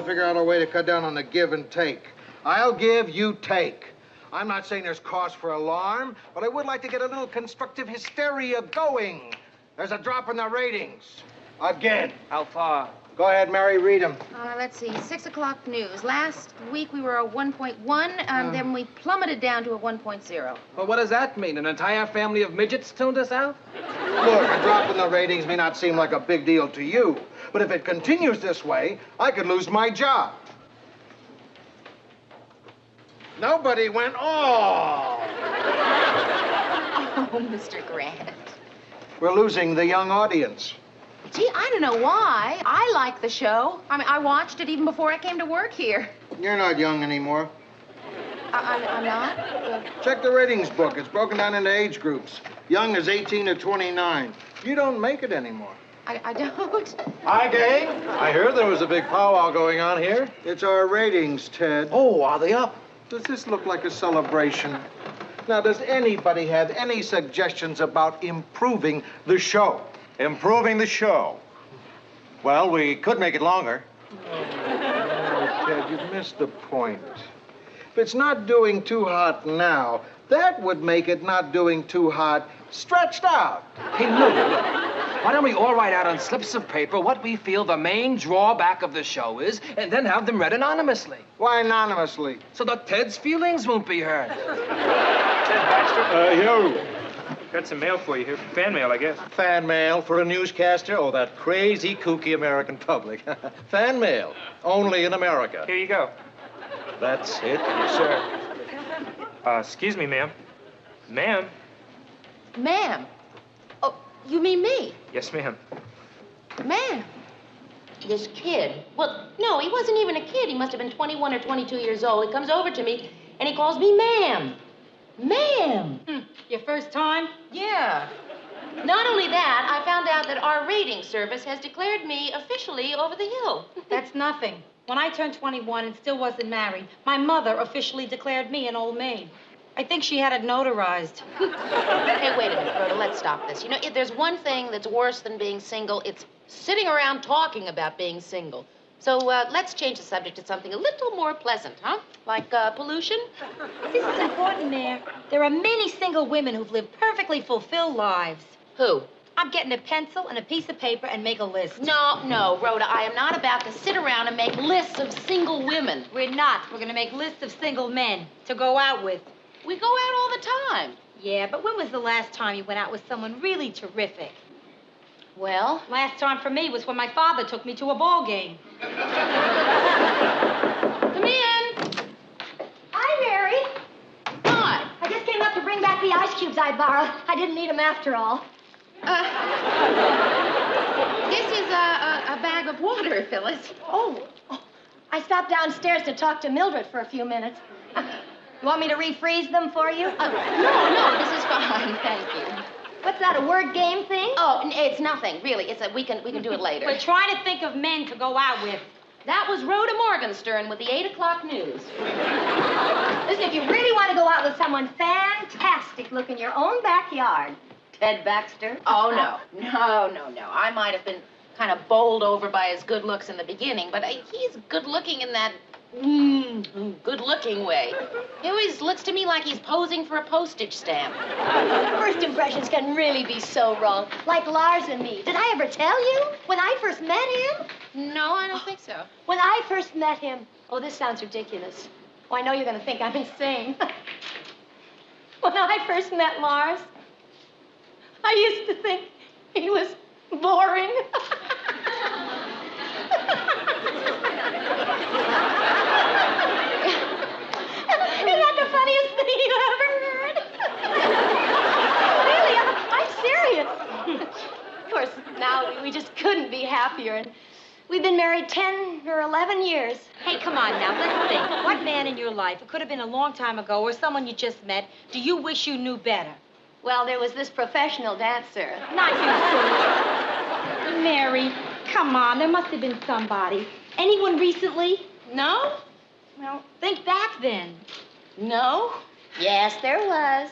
I figure out a way to cut down on the give and take. I'll give, you take. I'm not saying there's cause for alarm, but I would like to get a little constructive hysteria going. There's a drop in the ratings. Again. How far? Go ahead, Mary, read them. Let's see, 6 o'clock news. Last week we were a 1.1, then we plummeted down to a 1.0. Well, what does that mean? An entire family of midgets tuned us out? Look, a drop in the ratings may not seem like a big deal to you, but if it continues this way, I could lose my job. Nobody went, oh! Oh, Mr. Grant. We're losing the young audience. Gee, I don't know why. I like the show. I mean, I watched it even before I came to work here. You're not young anymore. I'm not? Check the ratings book. It's broken down into age groups. Young is 18 to 29. You don't make it anymore. I don't. Hi, gang. I heard there was a big powwow going on here. It's our ratings, Ted. Oh, are they up? Does this look like a celebration? Now, does anybody have any suggestions about improving the show? Improving the show. Well, we could make it longer. Oh, Ted, you've missed the point. If it's not doing too hot now, that would make it not doing too hot stretched out. Hey, look. Why don't we all write out on slips of paper what we feel the main drawback of the show is, and then have them read anonymously? Why anonymously? So that Ted's feelings won't be hurt. Ted Baxter? Yo. Got some mail for you here. Fan mail, I guess. Fan mail for a newscaster? Oh, that crazy, kooky American public. Fan mail. Only in America. Here you go. That's it? Yes, sir. Excuse me, ma'am. Ma'am? Ma'am. Oh, you mean me? Yes, ma'am. Ma'am. This kid, well, no, he wasn't even a kid. He must have been 21 or 22 years old. He comes over to me, and he calls me ma'am. Ma'am. Your first time? Yeah. Not only that, I found out that our rating service has declared me officially over the hill. That's nothing. When I turned 21 and still wasn't married, my mother officially declared me an old maid. I think she had it notarized. Hey, wait a minute, Rhoda, let's stop this. You know, if there's one thing that's worse than being single, it's sitting around talking about being single. So let's change the subject to something a little more pleasant, huh? Like pollution? This is important, Mayor. There are many single women who've lived perfectly fulfilled lives. Who? I'm getting a pencil and a piece of paper and make a list. No, Rhoda, I am not about to sit around and make lists of single women. We're not. We're going to make lists of single men to go out with. We go out all the time. Yeah, but when was the last time you went out with someone really terrific? Well? Last time for me was when my father took me to a ball game. Come in. Hi, Mary. Hi. I just came up to bring back the ice cubes I borrowed. I didn't need them after all. This is a bag of water, Phyllis. Oh, I stopped downstairs to talk to Mildred for a few minutes. You want me to refreeze them for you? No, this is fine, thank you. What's that, a word game thing? Oh, it's nothing, really. We can do it later. We're trying to think of men to go out with. That was Rhoda Morgenstern with the 8 o'clock news. Listen, if you really want to go out with someone fantastic, look in your own backyard. Ted Baxter. Oh, no. I might have been kind of bowled over by his good looks in the beginning, but he's good-looking in that good-looking way. He always looks to me like he's posing for a postage stamp. First impressions can really be so wrong. Like Lars and me. Did I ever tell you? When I first met him? No, I don't think so. When I first met him. Oh, this sounds ridiculous. Oh, I know you're going to think I'm insane. When I first met Lars, I used to think he was boring. Isn't that the funniest thing you ever heard? Really, I'm serious. Of course, now we just couldn't be happier. And we've been married 10 or 11 years. Hey, come on now, let's think. What man in your life, it could have been a long time ago or someone you just met, do you wish you knew better? Well, there was this professional dancer. Not you, silly. Mary, come on, there must have been somebody. Anyone recently? No? Well, think back then. No? Yes, there was.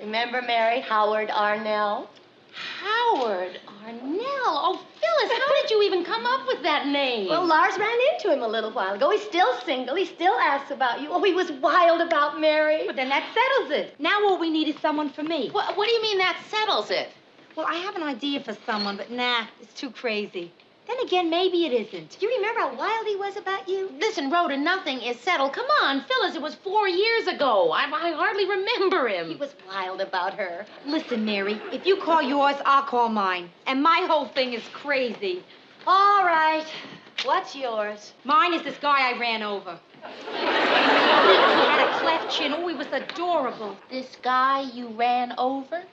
Remember, Mary, Howard Arnell? Howard Arnell. Oh, Phyllis, how did you even come up with that name? Well, Lars ran into him a little while ago. He's still single. He still asks about you. Oh, he was wild about Mary. But then that settles it. Now all we need is someone for me. What do you mean that settles it? Well, I have an idea for someone, but nah, it's too crazy. Then again, maybe it isn't. Do you remember how wild he was about you? Listen, Rhoda, nothing is settled. Come on, Phyllis, it was 4 years ago. I hardly remember him. He was wild about her. Listen, Mary, if you call yours, I'll call mine. And my whole thing is crazy. All right. What's yours? Mine is this guy I ran over. He had a cleft chin. Oh, he was adorable. This guy you ran over?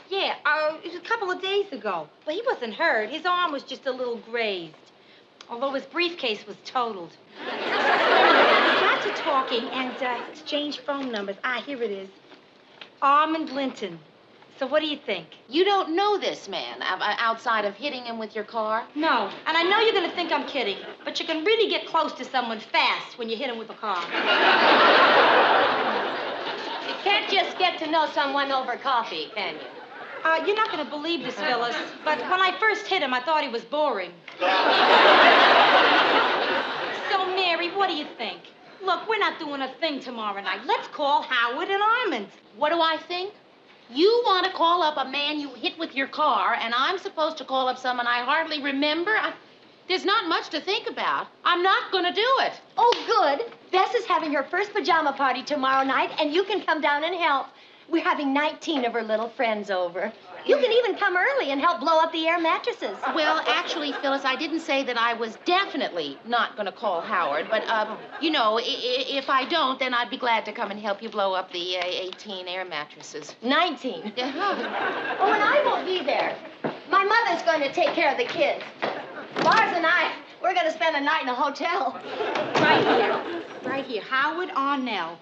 Yeah, it was a couple of days ago. But he wasn't hurt. His arm was just a little grazed. Although his briefcase was totaled. We got to talking and exchanged phone numbers. Here it is. Armand Linton. So what do you think? You don't know this man outside of hitting him with your car? No, and I know you're going to think I'm kidding, but you can really get close to someone fast when you hit him with a car. You can't just get to know someone over coffee, can you? You're not going to believe this, Phyllis, but when I first hit him, I thought he was boring. So, Mary, what do you think? Look, we're not doing a thing tomorrow night. Let's call Howard and Armand. What do I think? You want to call up a man you hit with your car, and I'm supposed to call up someone I hardly remember? There's not much to think about. I'm not going to do it. Oh, good. Bess is having her first pajama party tomorrow night, and you can come down and help. We're having 19 of her little friends over. You can even come early and help blow up the air mattresses. Well, actually, Phyllis, I didn't say that I was definitely not going to call Howard, but, you know, if I don't, then I'd be glad to come and help you blow up the 18 air mattresses. 19. Yeah. Oh, and I won't be there. My mother's going to take care of the kids. Lars and I, we're going to spend the night in a hotel. Right here. Right here. Howard Arnell.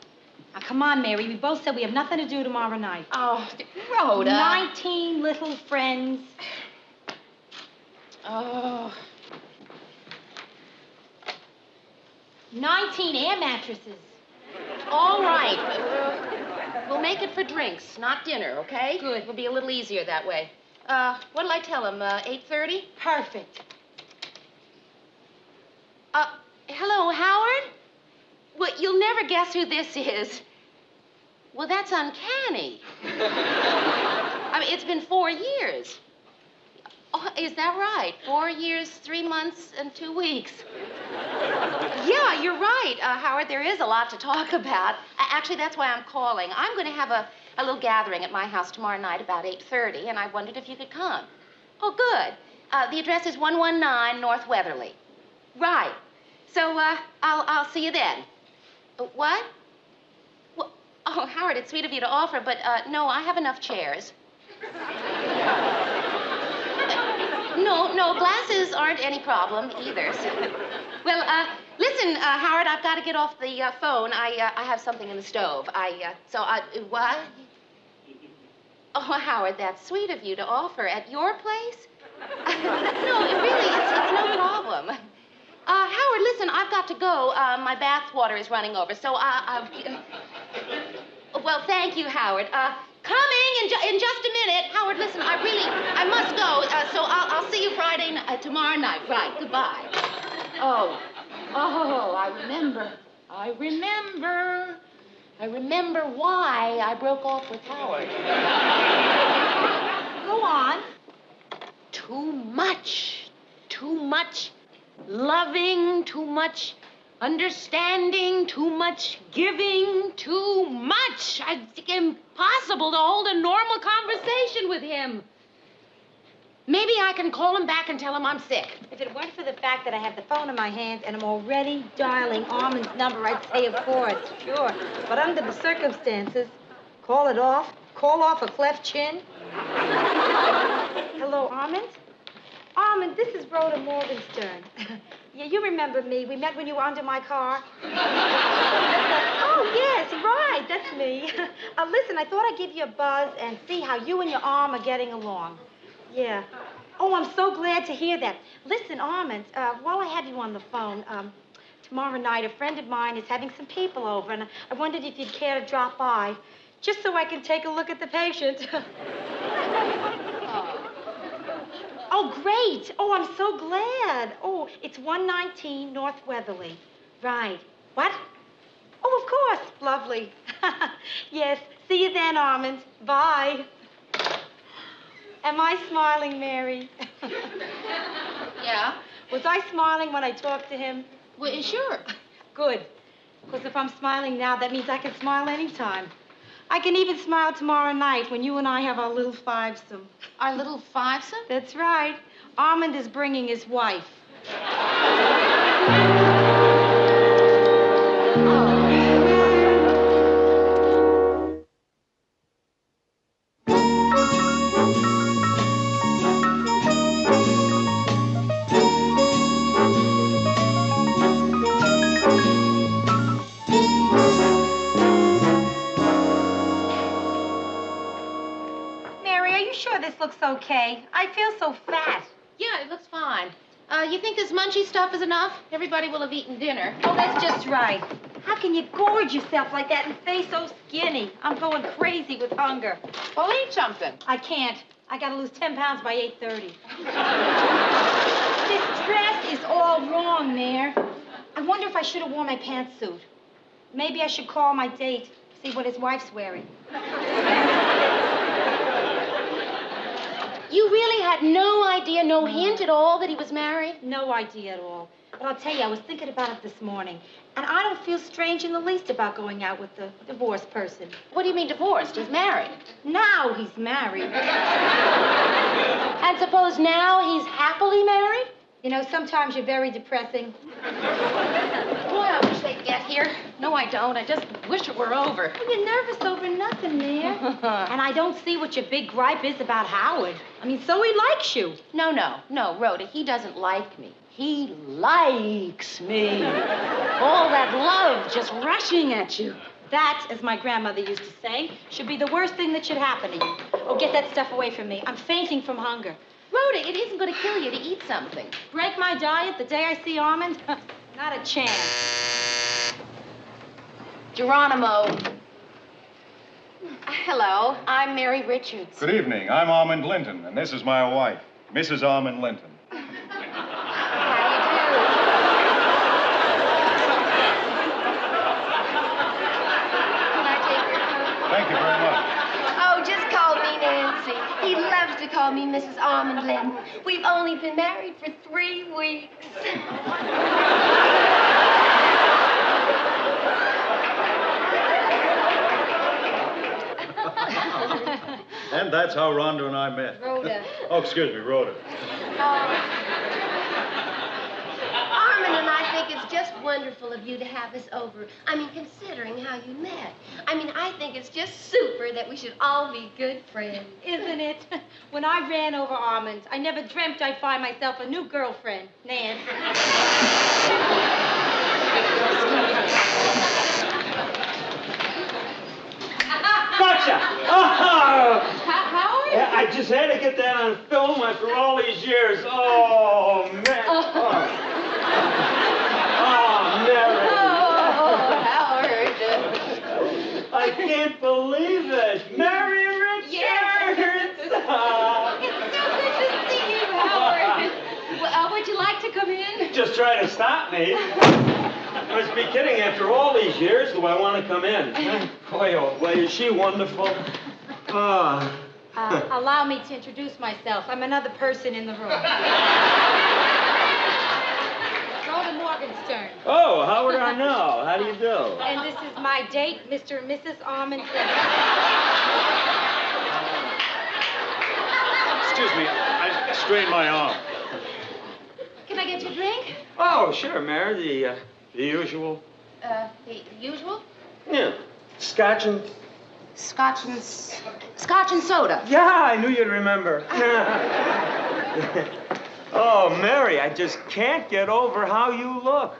Now, come on, Mary. We both said we have nothing to do tomorrow night. Oh, Rhoda. 19 little friends. Oh. 19 air mattresses. All right. We'll make it for drinks, not dinner, okay? Good. It'll be a little easier that way. What'll I tell him, 8:30? Perfect. Hello, Howard? Well, you'll never guess who this is. Well, that's uncanny. I mean, it's been 4 years. Oh, is that right? 4 years, 3 months, and 2 weeks. Yeah, you're right, Howard. There is a lot to talk about. Actually, that's why I'm calling. I'm going to have a little gathering at my house tomorrow night about 8:30, and I wondered if you could come. Oh, good. The address is 119 North Weatherly. Right. So, I'll see you then. What? Well, oh, Howard, it's sweet of you to offer, but, no, I have enough chairs. No, glasses aren't any problem either. So. Well, listen, Howard, I've got to get off the phone. I have something in the stove. What? Oh, Howard, that's sweet of you to offer. At your place? No, it's no problem. Howard, listen, I've got to go. My bath water is running over, so well, thank you, Howard. Coming in just a minute. Howard, listen, I must go, so I'll see you tomorrow night. Right, goodbye. Oh, I remember why I broke off with Howard. Go on. Too much loving, too much understanding, too much giving, too much. It's impossible to hold a normal conversation with him. Maybe I can call him back and tell him I'm sick. If it weren't for the fact that I have the phone in my hand and I'm already dialing Armand's number, I'd say of course, sure. But under the circumstances, call off a cleft chin. Hello, Armand? Armand, this is Rhoda Morgenstern. Yeah, you remember me. We met when you were under my car. Oh, yes, right. That's me. Listen, I thought I'd give you a buzz and see how you and your arm are getting along. Yeah. Oh, I'm so glad to hear that. Listen, Armand, while I have you on the phone, tomorrow night a friend of mine is having some people over, and I wondered if you'd care to drop by, just so I can take a look at the patient. Oh, great. Oh, I'm so glad. Oh, it's 119 North Weatherly. Right. What? Oh, of course. Lovely. Yes. See you then, Armand. Bye. Am I smiling, Mary? Yeah? Was I smiling when I talked to him? Well, sure. Good. Because if I'm smiling now, that means I can smile anytime. I can even smile tomorrow night when you and I have our little fivesome. Our little fivesome? That's right. Armand is bringing his wife. Mary, are you sure this looks okay? I feel so fat. Yeah, it looks fine. You think this munchy stuff is enough? Everybody will have eaten dinner. Oh, that's just right. How can you gorge yourself like that and stay so skinny? I'm going crazy with hunger. Well, eat something. I can't. I gotta lose 10 pounds by 8:30. This dress is all wrong, Mayor. I wonder if I should have worn my pantsuit. Maybe I should call my date, see what his wife's wearing. You really had no idea, no hint at all that he was married? No idea at all. But I'll tell you, I was thinking about it this morning, and I don't feel strange in the least about going out with the divorced person. What do you mean divorced? He's married. Now he's married. And suppose now he's happily married? You know, sometimes you're very depressing. Boy, I wish they'd get here. No, I don't. I just wish it were over. Well, you're nervous over nothing, Mayor. And I don't see what your big gripe is about Howard. I mean, so he likes you. No, Rhoda, he doesn't like me. He likes me. All that love just rushing at you. That, as my grandmother used to say, should be the worst thing that should happen to you. Oh, get that stuff away from me. I'm fainting from hunger. Rhoda, it isn't going to kill you to eat something. Break my diet the day I see Armand? Not a chance. Geronimo. Hello, I'm Mary Richards. Good evening. I'm Armand Linton, and this is my wife, Mrs. Armand Linton. Thank you very much. Oh, just call me Nancy. He loves to call me Mrs. Armand Linton. We've only been married for 3 weeks. And that's how Rhonda and I met. Rhoda. Oh, excuse me, Rhoda. Armand and I think it's just wonderful of you to have us over. I mean, considering how you met. I mean, I think it's just super that we should all be good friends. Isn't it? When I ran over Armand, I never dreamt I'd find myself a new girlfriend, Nan. Gotcha! Oh! Howard? Yeah, I just had to get that on film after all these years. Oh, man. Oh, Mary. Oh, Howard. I can't believe it. Mary Richards! Yes. It's so good to see you, Howard. Well, would you like to come in? Just try to stop me. Must be kidding. After all these years, do I want to come in? Boy, oh boy, is she wonderful. Allow me to introduce myself. I'm another person in the room. Rhoda Morgenstern. Oh, how would I know? How do you do? And this is my date, Mr. and Mrs. Armand. Excuse me, I strained my arm. Can I get you a drink? Oh, sure, Mary. The usual. The usual? Yeah. Scotch and... Scotch and soda. Yeah, I knew you'd remember. Oh, Mary, I just can't get over how you look.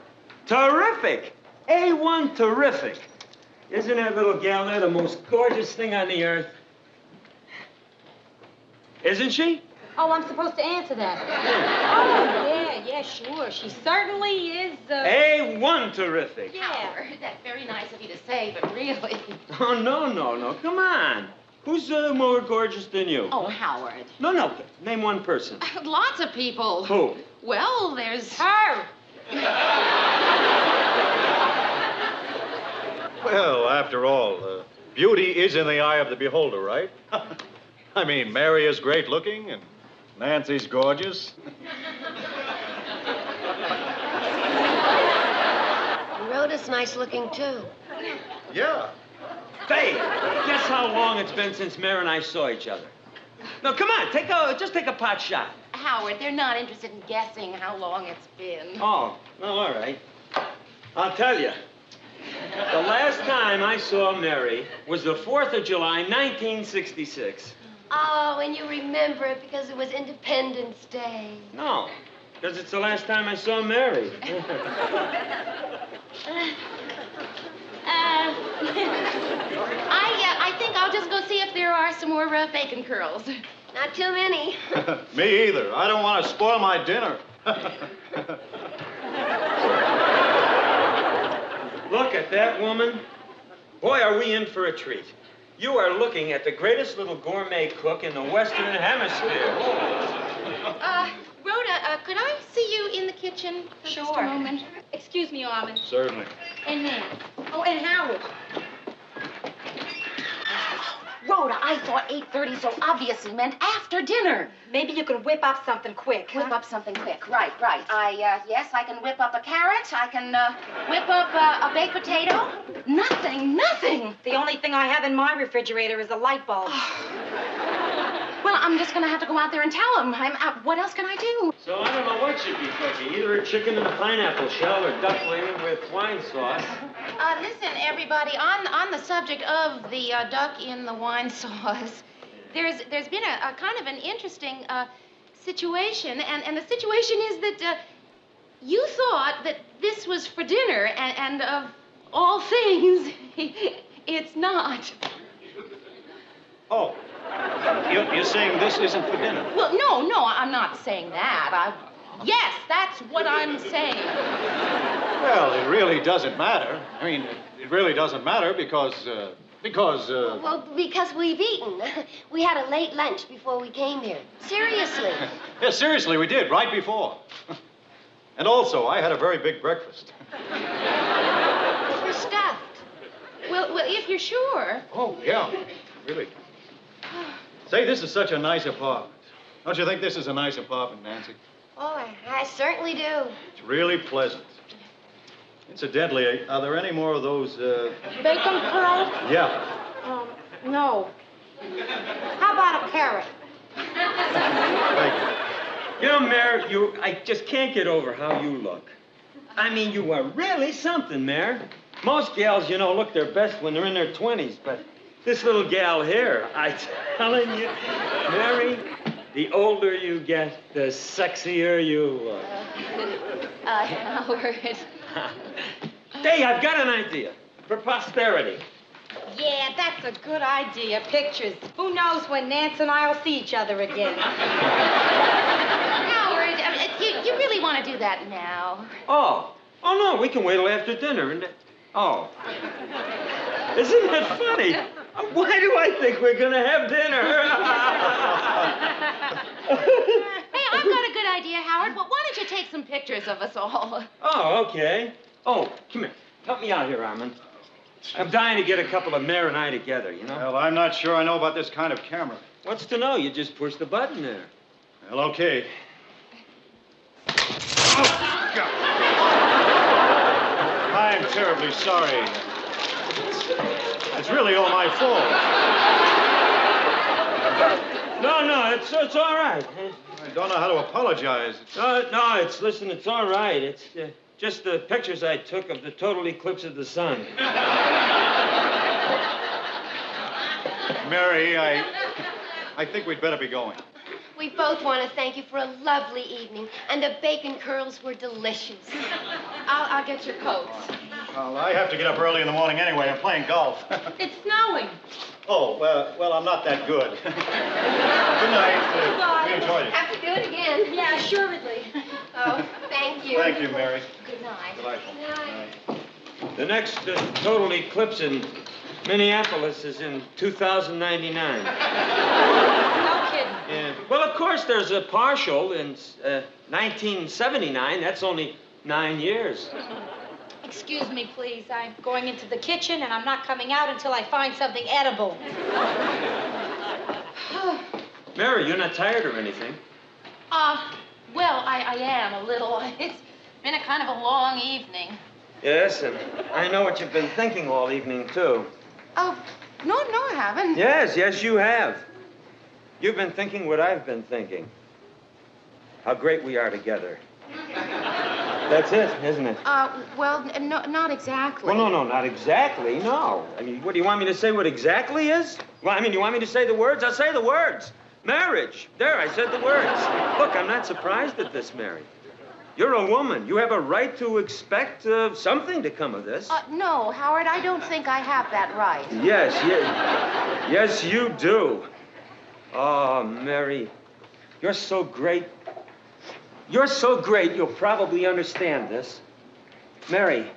Terrific. A1 terrific. Isn't that little gal there the most gorgeous thing on the earth? Isn't she? Oh, I'm supposed to answer that. Oh, yeah, sure. She certainly is, A1 terrific. Yeah. Howard, that's very nice of you to say, but really... Oh, no. Come on. Who's more gorgeous than you? Oh, Howard. No. Name one person. Lots of people. Who? Well, there's... Her. Well, after all, beauty is in the eye of the beholder, right? I mean, Mary is great looking and Nancy's gorgeous. Rhoda's nice looking, too. Yeah. Hey, guess how long it's been since Mary and I saw each other? No, come on, just take a pot shot. Howard, they're not interested in guessing how long it's been. Oh, well, all right. I'll tell you. The last time I saw Mary was the 4th of July, 1966. Oh, and you remember it because it was Independence Day. No, because it's the last time I saw Mary. I think I'll just go see if there are some more bacon curls. Not too many. Me either. I don't want to spoil my dinner. Look at that woman. Boy, are we in for a treat. You are looking at the greatest little gourmet cook in the Western Hemisphere. Rhoda, could I see you in the kitchen for just a moment? Excuse me, Armin. Certainly. And Nan. Oh, and Howard. Rhoda, I thought 8:30 so obviously meant after dinner. Maybe you could whip up something quick. Whip up something quick. Right. Yes, I can whip up a carrot. I can whip up a baked potato. Nothing. The only thing I have in my refrigerator is a light bulb. Well, I'm just going to have to go out there and tell him. What else can I do? So I don't know what should be cooking. Either a chicken in a pineapple shell or duckling with wine sauce. Listen, everybody, on the subject of the duck in the wine sauce, there's been a kind of an interesting situation, and the situation is that you thought that this was for dinner, and of all things, it's not. Oh, you're saying this isn't for dinner? Well, no, I'm not saying that. Yes, that's what I'm saying. Well, it really doesn't matter. I mean, it really doesn't matter because... Well, because we've eaten. We had a late lunch before we came here. Seriously. Yeah, seriously, we did, right before. And also, I had a very big breakfast. We're stuffed. Well, if you're sure. Oh, yeah, really. Say, this is such a nice apartment. Don't you think this is a nice apartment, Nancy? Oh, I certainly do. It's really pleasant. Incidentally, are there any more of those, Bacon curls? Yeah. No. How about a carrot? Thank you. You know, Mare, I just can't get over how you look. I mean, you are really something, Mare. Most gals, look their best when they're in their 20s, but this little gal here, I'm telling you, Mary, the older you get, the sexier you look. Howard. Hey, I've got an idea for posterity. Yeah, that's a good idea. Pictures. Who knows when Nance and I'll see each other again. Howard, you really want to do that now? Oh, no, we can wait till after dinner. Isn't that funny? Why do I think we're going to have dinner? Hey, I've got a good idea, Howard. Well, why don't you take some pictures of us all? Oh, okay. Oh, come here. Help me out here, Armand. I'm dying to get a couple of Mare and I together, Well, I'm not sure I know about this kind of camera. What's to know? You just push the button there. Well, okay. Oh, God. I'm terribly sorry. It's really all my fault. No, it's all right. I don't know how to apologize. No, it's all right. It's just the pictures I took of the total eclipse of the sun. Mary, I think we'd better be going. We both want to thank you for a lovely evening, and the bacon curls were delicious. I'll get your coats. Well, I have to get up early in the morning anyway. I'm playing golf. It's snowing. Oh, well, I'm not that good. Good night. We enjoyed it. Have to do it again. Yeah, assuredly. Oh, thank you. Thank you, Mary. Good night. Delightful. Good night. The next total eclipse in Minneapolis is in 2099. No kidding. Yeah. Well, of course, there's a partial in 1979. That's only 9 years. Excuse me, please. I'm going into the kitchen, and I'm not coming out until I find something edible. Mary, you're not tired or anything? Well, I am a little. It's been a kind of a long evening. Yes, and I know what you've been thinking all evening, too. Oh, no, I haven't. Yes, you have. You've been thinking what I've been thinking. How great we are together. That's it, isn't it? Well, no, not exactly. Well, no, not exactly, no. I mean, what, do you want me to say what exactly is? Well, I mean, you want me to say the words? I'll say the words. Marriage. There, I said the words. Look, I'm not surprised at this, Mary. You're a woman. You have a right to expect something to come of this. No, Howard, I don't think I have that right. Yes, you do. Oh, Mary, you're so great. You're so great, you'll probably understand this. Mary,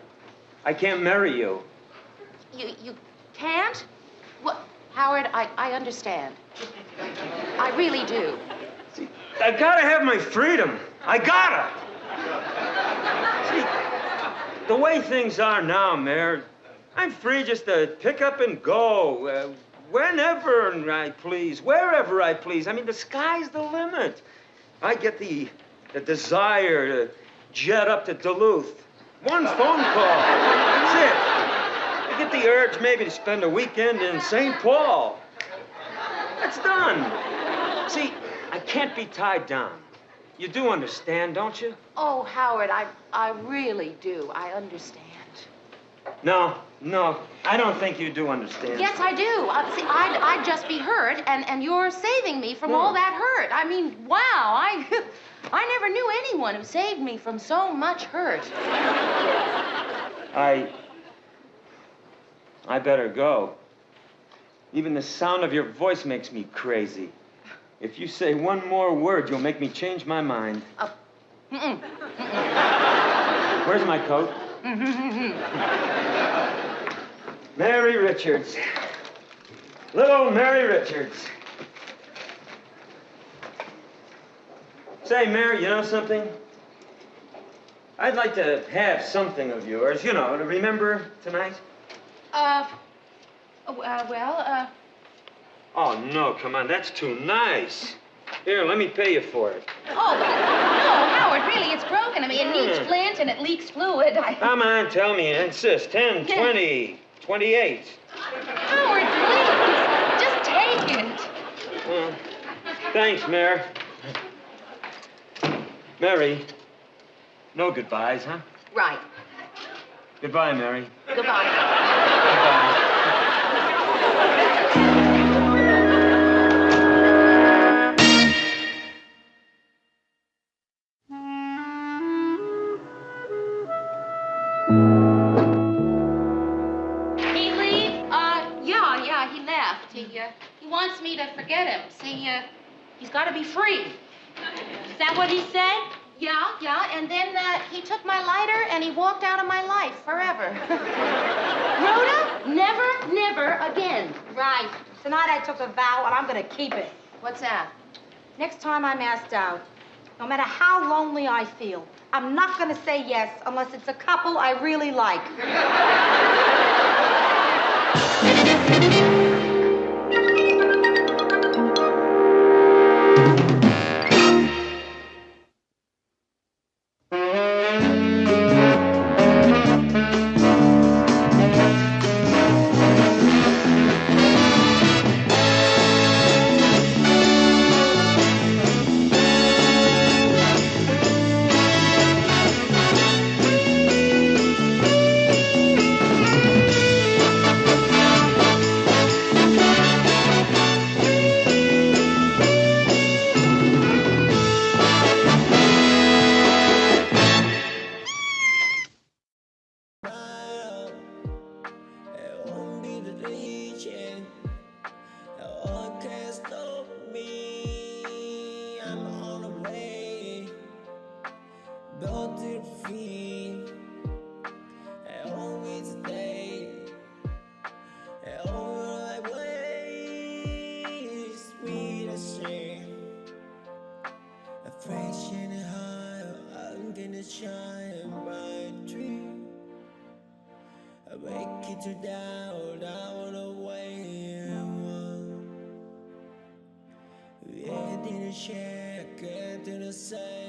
I can't marry you. You can't? Well, Howard, I understand. I really do. See, I gotta have my freedom. I gotta. See, the way things are now, Mary, I'm free just to pick up and go whenever I please, wherever I please. I mean, the sky's the limit. I get the desire to jet up to Duluth. One phone call. That's it. I get the urge maybe to spend a weekend in St. Paul. That's done. See, I can't be tied down. You do understand, don't you? Oh, Howard, I really do. I understand. No, I don't think you do understand. Yes, I do. See, I'd just be hurt, and you're saving me from all that hurt. I mean, wow, I never knew anyone who saved me from so much hurt. I better go. Even the sound of your voice makes me crazy. If you say one more word, you'll make me change my mind. Where's my coat? Mary Richards. Little Mary Richards. Say, Mary, you know something? I'd like to have something of yours, you know, to remember tonight. Oh, no, come on, that's too nice. Here, let me pay you for it. Oh, no, Howard, really, it's broken. I mean, it needs flint and it leaks fluid. Come on, tell me, insist. 10, 20, 28. Howard, please, just take it. Well, thanks, Mary. Mary, no goodbyes, huh? Right. Goodbye, Mary. Goodbye. Goodbye. He wants me to forget him. See, he's got to be free. Is that what he said? Yeah, and then he took my lighter and he walked out of my life forever. Rhoda, never again. Right. Tonight I took a vow and I'm going to keep it. What's that? Next time I'm asked out, no matter how lonely I feel, I'm not going to say yes unless it's a couple I really like. in the shine by a tree. I make it to doubt, I wanna wait one. We ain't in the shack, ain't in the same.